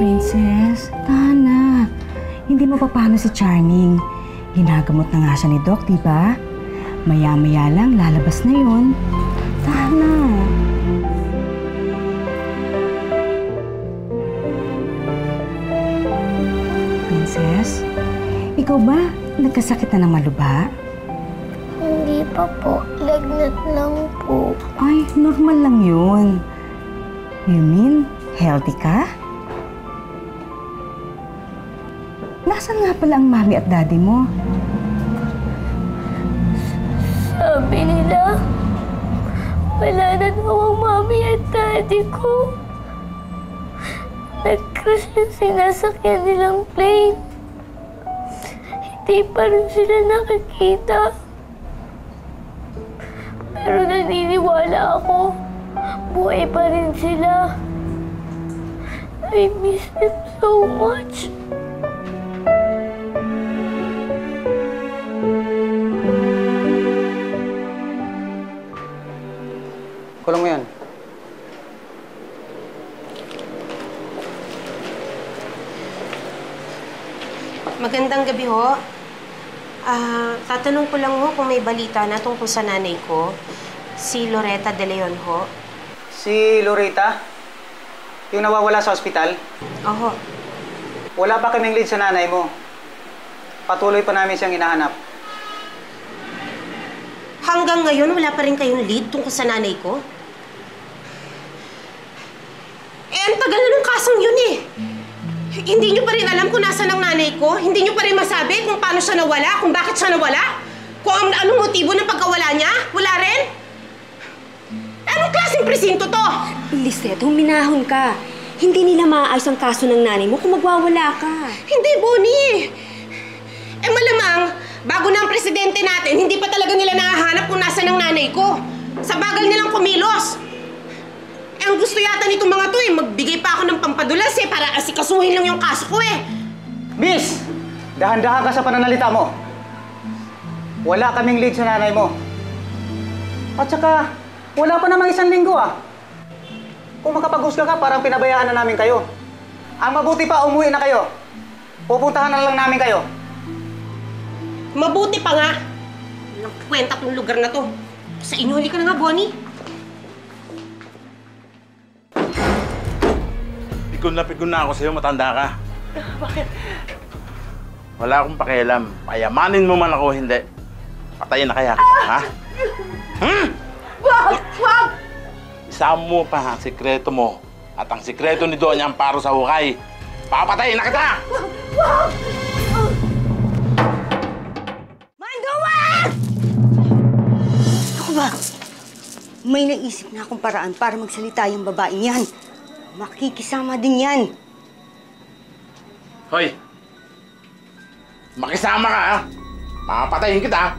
Princess, tahan na. Hindi mo paano si Charming. Ginagamot na nga siya ni Doc, di ba? Maya-maya lang, lalabas na yun. Tahan na. Princess, ikaw ba nagkasakit na ng maluba? Hindi pa po. Lagnat lang po. Ay, normal lang yun. You mean, healthy ka? Nasaan nga pala ang mami at daddy mo? Sabi nila, wala na daw ang mami at daddy ko. Nag-crash yung sinasakyan nilang plane. Hindi pa rin sila nakikita. Pero naniniwala ako, buhay pa rin sila. I miss them so much. Kulong mo yan. Magandang gabi ho. Tatanong ko lang ho kung may balita na tungkol sa nanay ko, si Loretta De Leon ho. Si Loretta? Yung nawawala sa ospital? Oho. Wala pa kaming lead sa nanay mo. Patuloy pa namin siyang hinahanap. Hanggang ngayon, wala pa rin kayong lead tungkol sa nanay ko? Ang tagal na nung kasong yun eh. Hindi nyo pa rin alam kung nasaan ang nanay ko? Hindi nyo pa rin masabi kung paano siya nawala? Kung bakit siya nawala? Kung anong motibo ng pagkawala niya? Wala rin? Anong klaseng presinto to? Lisette, huminahon ka. Hindi nila maaayos ang kaso ng nanay mo kung magwawala ka. Hindi, Bonnie. Malamang, bago na ang presidente natin, hindi pa talaga nila nahahanap kung nasaan ang nanay ko. Sa bagal nilang kumilos. Ang gusto yata nitong mga to magbigay pa ako ng pampadulas para asikasuhin lang yung kaso ko Miss! Dahan-dahan ka sa pananalita mo. Wala kaming lead sa nanay mo. At saka, wala pa namang 1 linggo Kung makapag-husga ka, parang pinabayaan na namin kayo. Ang mabuti pa, umuwi na kayo. Pupuntahan na lang namin kayo. Mabuti pa nga. Walang kwenta tong lugar na to. Sa inyo, huli ka na nga, Bonnie. Pikon na ako sa'yo, matanda ka. Bakit? Wala akong pakialam. Payamanin mo man ako, hindi. Patayin na kaya kita, ha? Wag! Wag! Isama mo pa ang sikreto mo at ang sikreto ni Doña Amparo sa hukay. Papatayin na kita! Wag! Manduan! Ako ba? May naisip na akong paraan para magsalita yung babaeng yan. Makikisama din yan. Hoy! Makisama ka, ha? Papatayin kita!